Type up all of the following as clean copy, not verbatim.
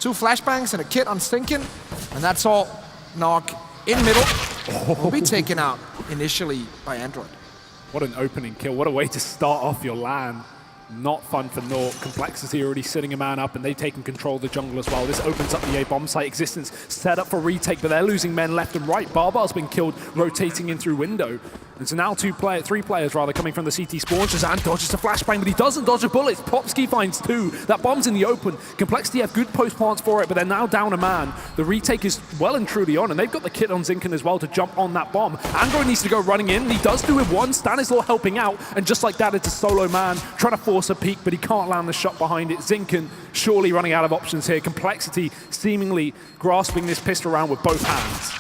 2 flashbangs and a kit on Stinkin, and that's all. Knock in middle will be taken out initially by Android. What an opening kill. What a way to start off your LAN. Not fun for Nork. compLexity already sitting a man up, and they've taken control of the jungle as well. This opens up the A bomb site. Existence set up for retake, but they're losing men left and right. Barbar's been killed, rotating in through window. And so now 3 players coming from the CT spawn. Shazam dodges a flashbang, but he doesn't dodge a bullet. Popsky finds 2. That bomb's in the open. compLexity have good post plants for it, but they're now down a man. The retake is well and truly on, and they've got the kit on Zinken as well to jump on that bomb. Android needs to go running in, and he does do with 1. Stanislaw helping out, and just like that, it's a solo man trying to force a peek, but he can't land the shot behind it. Zinken surely running out of options here. compLexity seemingly grasping this pistol around with both hands.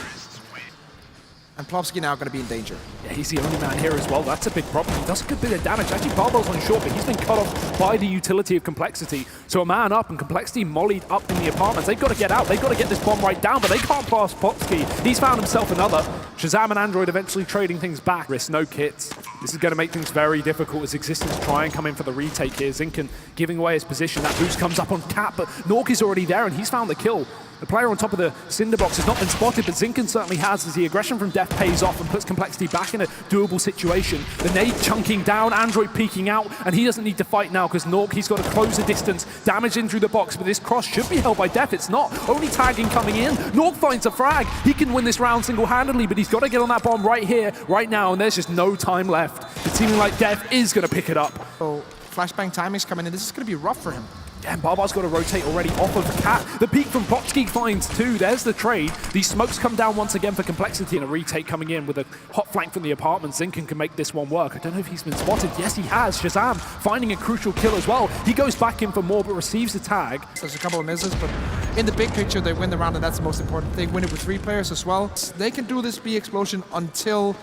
And Plopsky now going to be in danger. Yeah, he's the only man here as well. That's a big problem. He does a good bit of damage. Actually, Barbar's on short, but he's been cut off by the utility of compLexity. So a man up, and compLexity mollied up in the apartments. They've got to get out. They've got to get this bomb right down, but they can't pass Popsky. He's found himself another. Shazam and Android eventually trading things back. Risk no kits. This is going to make things very difficult as Existence try and come in for the retake here. Zinken giving away his position. That boost comes up on Cap, but Nork is already there, and he's found the kill. The player on top of the Cinderbox has not been spotted, but Zinken certainly has, as the aggression from Def pays off and puts compLexity back in a doable situation. The nade chunking down, Android peeking out, and he doesn't need to fight now because Nork, he's got to close the distance, damage in through the box, but this cross should be held by Def. It's not. Only tagging coming in. Nork finds a frag. He can win this round single-handedly, but he's got to get on that bomb right here, right now, and there's just no time left. It's seeming like Def is going to pick it up. So flashbang timing's coming in. This is going to be rough for him. Yeah, and Barbar's got to rotate already off of the Cat. The peek from Popsky finds 2. There's the trade. These smokes come down once again for compLexity, and a retake coming in with a hot flank from the apartment. Zinken can make this one work. I don't know if he's been spotted. Yes, he has. Shazam finding a crucial kill as well. He goes back in for more, but receives the tag. There's a couple of misses, but in the big picture, they win the round, and that's the most important. They win it with 3 players as well. They can do this B explosion until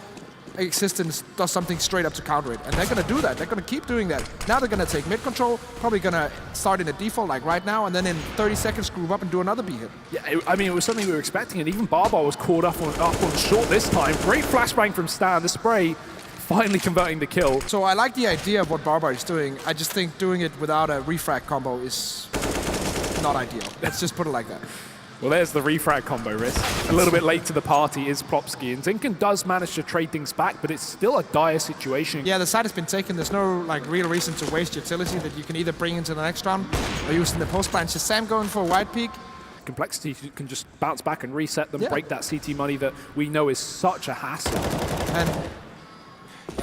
Existence does something straight up to counter it, and they're going to do that. They're going to keep doing that. Now they're going to take mid control, probably going to start in a default like right now, and then in 30 seconds groove up and do another B hit. Yeah, I mean, it was something we were expecting, and even Barbar was caught up on short this time. Great flashbang from Stan. The spray finally converting the kill. So I like the idea of what Barbar is doing. I just think doing it without a refrag combo is not ideal. Let's just put it like that. Well, there's the refrag combo risk. A little bit late to the party is Plopsky, and Zinken does manage to trade things back, but it's still a dire situation. Yeah, the side has been taken. There's no real reason to waste utility that you can either bring into the next round or use in the post plan. Shazam going for a wide peak. compLexity can just bounce back and reset them, break that CT money that we know is such a hassle. And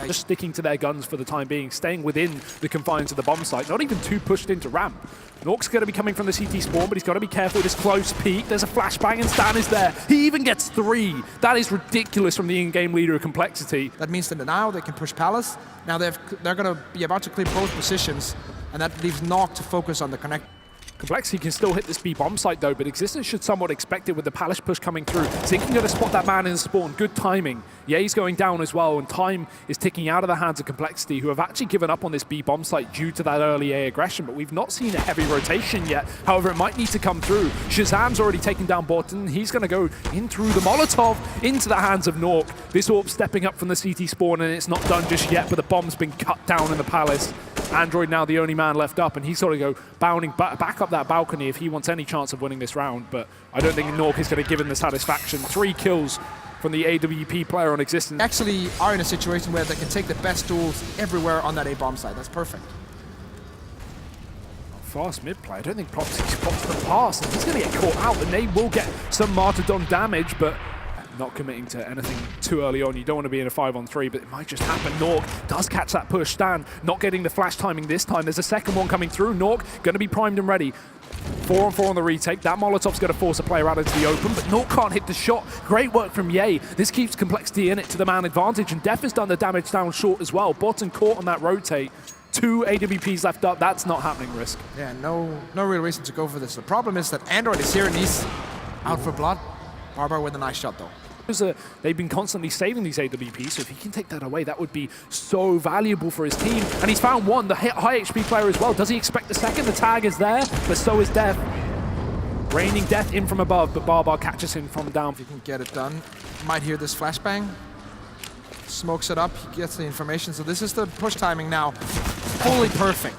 just sticking to their guns for the time being, staying within the confines of the bomb site, not even too pushed into ramp. Nork's going to be coming from the CT spawn, but he's got to be careful with this close peek. There's a flashbang, and Stan is there. He even gets 3. That is ridiculous from the in-game leader of compLexity. That means that now they can push Palace. Now they're going to be about to clear both positions, and that leaves Nok to focus on the connect. compLexity can still hit this B bomb site though, but Existence should somewhat expect it with the Palace push coming through. Zinken going to spot that man in the spawn. Good timing. Ye's going down as well, and time is ticking out of the hands of compLexity, who have actually given up on this B bomb site due to that early A aggression, but we've not seen a heavy rotation yet. However, it might need to come through. Shazam's already taken down Borton. He's going to go in through the Molotov into the hands of Nork. This AWP stepping up from the CT spawn, and it's not done just yet, but the bomb's been cut down in the Palace. Android now the only man left up, and he's got to go bounding back up that balcony if he wants any chance of winning this round, but I don't think Nork is going to give him the satisfaction. 3 kills from the AWP player on Existence. Actually are in a situation where they can take the best tools everywhere on that A bomb site. That's perfect. Fast mid play. I don't think Plopsky spots the pass, and he's going to get caught out. The nade will get some martyrdom damage, but not committing to anything too early on. You don't want to be in a 5-on-3, but it might just happen. Nork does catch that push. Stan not getting the flash timing this time. There's a second one coming through. Nork going to be primed and ready. 4-on-4 on the retake. That Molotov's going to force a player out into the open, but Nork can't hit the shot. Great work from Ye. This keeps compLexity in it to the man advantage, and Def has done the damage down short as well. Bottom caught on that rotate. 2 AWPs left up. That's not happening, Risk. Yeah, no real reason to go for this. The problem is that Android is here and he's out for blood. Barbar with a nice shot though. They've been constantly saving these AWPs, so if he can take that away, that would be so valuable for his team. And he's found one, the high HP player as well. Does he expect the second? The tag is there, but so is Def. Raining death in from above, but Barbar catches him from down. If he can get it done, might hear this flashbang. Smokes it up, he gets the information. So this is the push timing now. Fully perfect.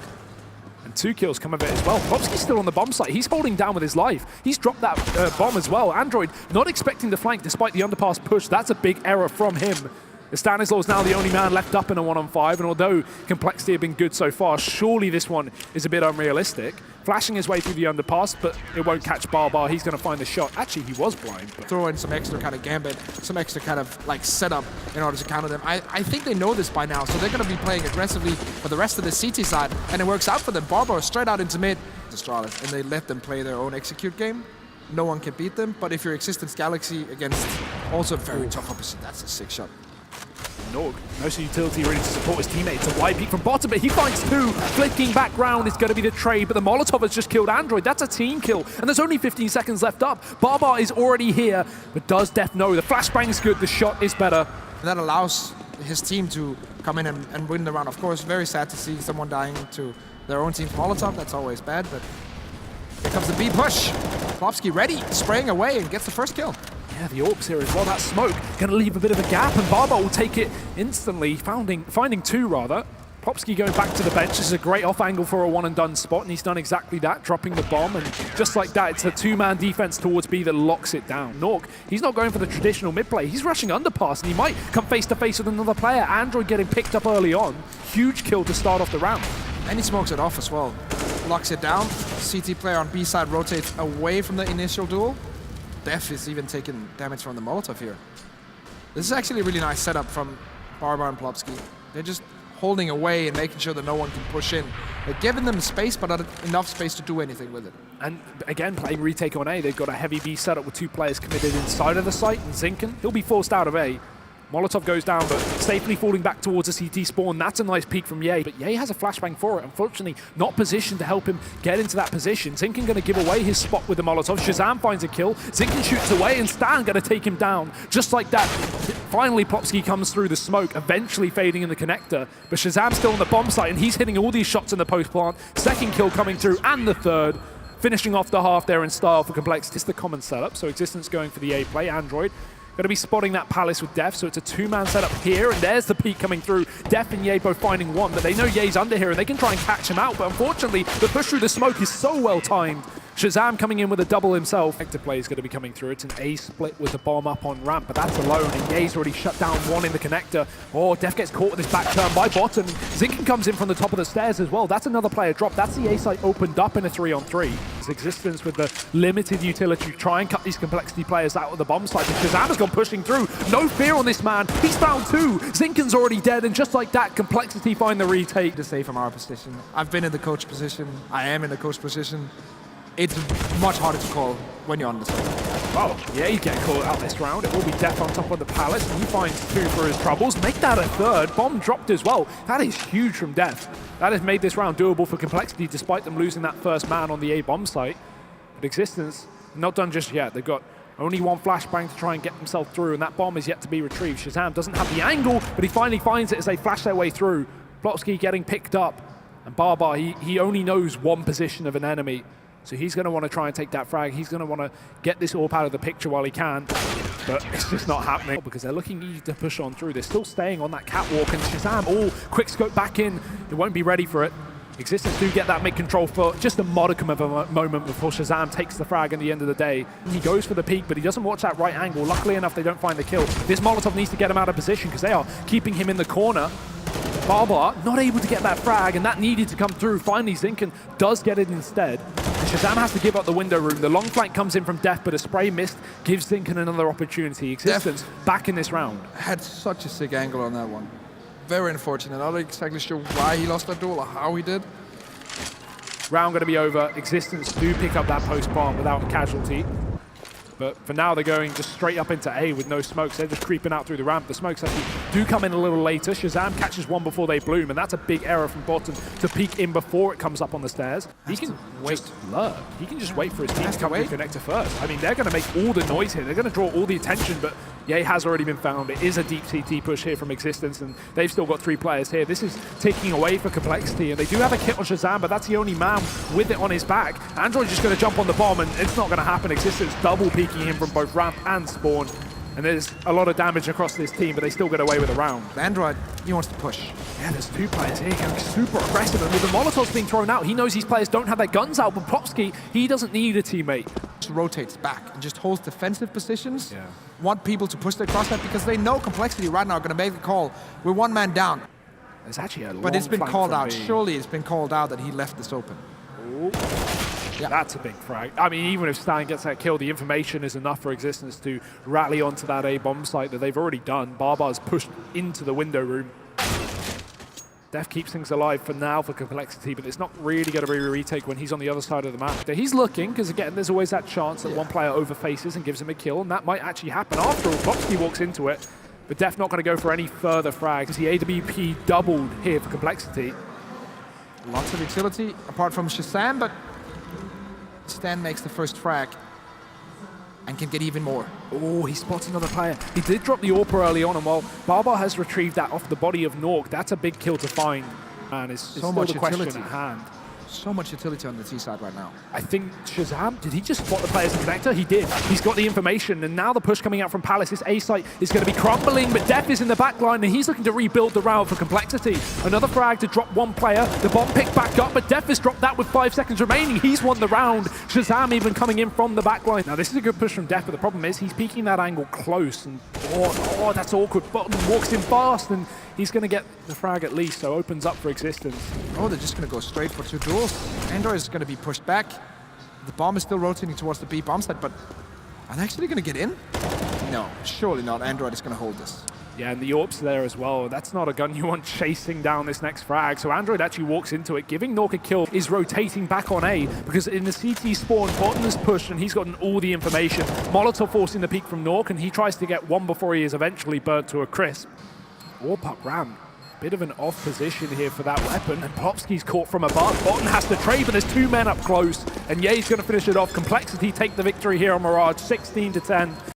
And 2 kills come of it as well. Popsky's still on the bomb site. He's holding down with his life. He's dropped that bomb as well. Android not expecting the flank despite the underpass push. That's a big error from him. Stanislaw is now the only man left up in a 1-on-5, and although complexity have been good so far, surely this one is a bit unrealistic. Flashing his way through the underpass, but it won't catch Barbar. He's going to find the shot. Actually, he was blind. But throw in some extra kind of gambit, some extra kind of like setup in order to counter them. I think they know this by now, so they're going to be playing aggressively for the rest of the CT side, and it works out for them. Barbar straight out into mid, Astralis, and they let them play their own execute game. No one can beat them, but if you're Existence Galaxy against also a very tough opposite, that's a sick shot. Nog, no utility really to support his teammate. It's a wide peek from bottom, but he finds 2. Flicking back round is going to be the trade, but the Molotov has just killed Android. That's a team kill, and there's only 15 seconds left up. Barbar is already here, but does Def know? The flashbang is good, the shot is better. And that allows his team to come in and win the round. Of course, very sad to see someone dying to their own team's Molotov. That's always bad, but here comes the B push. Klopsky ready, spraying away, and gets the first kill. Yeah, the AWPs here as well. That smoke going to leave a bit of a gap, and Barbar will take it instantly, finding 2 rather. Popsky going back to the bench. This is a great off angle for a one-and-done spot, and he's done exactly that, dropping the bomb, and just like that, it's a 2-man defense towards B that locks it down. Nork, he's not going for the traditional mid-play. He's rushing underpass, and he might come face-to-face with another player. Android getting picked up early on. Huge kill to start off the round. And he smokes it off as well. Locks it down. CT player on B side rotates away from the initial duel. Def is even taking damage from the Molotov here. This is actually a really nice setup from Barbar and Plopsky. They're just holding away and making sure that no one can push in. They're giving them space, but not enough space to do anything with it. And again, playing retake on A, they've got a heavy B setup with 2 players committed inside of the site, and Zinken, he'll be forced out of A. Molotov goes down, but safely falling back towards a CT spawn. That's a nice peek from Ye, but Ye has a flashbang for it. Unfortunately, not positioned to help him get into that position. Zinken going to give away his spot with the Molotov. Shazam finds a kill. Zinken shoots away, and Stan going to take him down. Just like that, finally Plopsky comes through the smoke, eventually fading in the connector. But Shazam's still on the bomb site, and he's hitting all these shots in the post plant. Second kill coming through, and the third. Finishing off the half there in style for complexity. It's the common setup, so Existence going for the A play. Android going to be spotting that Palace with Def, so it's a 2-man setup here, and there's the peak coming through. Def and Ye both finding 1, but they know Ye's under here, and they can try and catch him out, but unfortunately, the push through the smoke is so well timed. Shazam coming in with a double himself. Active play is going to be coming through. It's an A split with the bomb up on ramp, but that's alone, and Ye's already shut down 1 in the connector. Oh, Def gets caught with his back turn by bottom. Zinken comes in from the top of the stairs as well. That's another player drop. That's the A site opened up in a 3-on-3. It's Existence with the limited utility to try and cut these complexity players out of the bomb site. Shazam has gone pushing through. No fear on this man. He's found 2. Zinken's already dead, and just like that, complexity find the retake. To say from our position, I've been in the coach position. I am in the coach position. It's much harder to call when you're on the side. Oh, yeah, you get caught out this round. It will be Def on top of the Palace, and he finds 2 for his troubles. Make that a 3rd. Bomb dropped as well. That is huge from Def. That has made this round doable for complexity, despite them losing that first man on the A bomb site. But Existence, not done just yet. They've got only 1 flashbang to try and get themselves through, and that bomb is yet to be retrieved. Shazam doesn't have the angle, but he finally finds it as they flash their way through. Plopsky getting picked up, and Barbar, he only knows 1 position of an enemy. So he's going to want to try and take that frag. He's going to want to get this AWP out of the picture while he can. But it's just not happening because they're looking easy to push on through. They're still staying on that catwalk, and Shazam, quick scope back in. It won't be ready for it. Existence do get that mid-control for just a modicum of a moment before Shazam takes the frag in the end of the day. He goes for the peak, but he doesn't watch that right angle. Luckily enough, they don't find the kill. This Molotov needs to get him out of position because they are keeping him in the corner. Barbar not able to get that frag, and that needed to come through. Finally, Zinken does get it instead. And Shazam has to give up the window room. The long flank comes in from Def, but a spray missed gives Zinken another opportunity. Existence Def back in this round. Had such a sick angle on that one. Very unfortunate. I'm not exactly sure why he lost that duel or how he did. Round going to be over. Existence do pick up that post bomb without a casualty. But for now, they're going just straight up into A with no smokes. They're just creeping out through the ramp. The smokes actually do come in a little later. Shazam catches 1 before they bloom, and that's a big error from bottom to peek in before it comes up on the stairs. He can just lurk. He can just wait for his team to come through connector first. I mean, they're going to make all the noise here. They're going to draw all the attention, but Ye has already been found. It is a deep CT push here from Existence, and they've still got 3 players here. This is taking away for complexity, and they do have a kit on Shazam, but that's the only man with it on his back. Android's just going to jump on the bomb, and it's not going to happen. Existence double peeking him from both ramp and spawn. And there's a lot of damage across this team, but they still get away with a round. Android, he wants to push. Yeah, there's 2 players here going super aggressive, and with the Molotovs being thrown out, he knows these players don't have their guns out, but Popsky, he doesn't need a teammate. Just rotates back and just holds defensive positions. Yeah. Want people to push their crosshair because they know complexity right now are going to make the call. We're 1 man down. There's actually a long But it's been flank called from out. B. Surely it's been called out that he left this open. Ooh. Yeah. That's a big frag. I mean, even if Stan gets that kill, the information is enough for Existence to rally onto that A bomb site that they've already done. Barbar's pushed into the window room. Def keeps things alive for now for complexity, but it's not really going to be a retake when he's on the other side of the map. He's looking, because again, there's always that chance that one player overfaces and gives him a kill, and that might actually happen after all. Popsky walks into it, but Def not going to go for any further frags. The AWP doubled here for complexity. Lots of utility, apart from Shazam, but Stan makes the first frag and can get even more. Oh, he spots another player. He did drop the AWP early on, and while Barbar has retrieved that off the body of Nork, that's a big kill to find. And it's so much question at hand. So much utility on the T side right now. I think Shazam, did he just spot the players in connector? He did. He's got the information, and now the push coming out from Palace, this A site is going to be crumbling, but Def is in the back line, and he's looking to rebuild the round for complexity. Another frag to drop 1 player. The bomb picked back up, but Def has dropped that with 5 seconds remaining. He's won the round. Shazam even coming in from the back line. Now, this is a good push from Def, but the problem is he's peeking that angle close, and oh, that's awkward. Button walks in fast, and he's going to get the frag at least, so opens up for Existence. Oh, they're just going to go straight for 2 duels. Android is going to be pushed back. The bomb is still rotating towards the B bomb site, but are they actually going to get in? No, surely not. Android is going to hold this. Yeah, and the AWP's there as well. That's not a gun you want chasing down this next frag. So Android actually walks into it, giving Nork a kill, is rotating back on A, because in the CT spawn, Bottom is pushed, and he's gotten all the information. Molotov forcing the peek from Nork, and he tries to get 1 before he is eventually burnt to a crisp. Warp up Ram. Bit of an off position here for that weapon, and Popsky's caught from above. Bottom has to trade, but there's 2 men up close, and Ye's going to finish it off. Complexity take the victory here on Mirage, 16-10.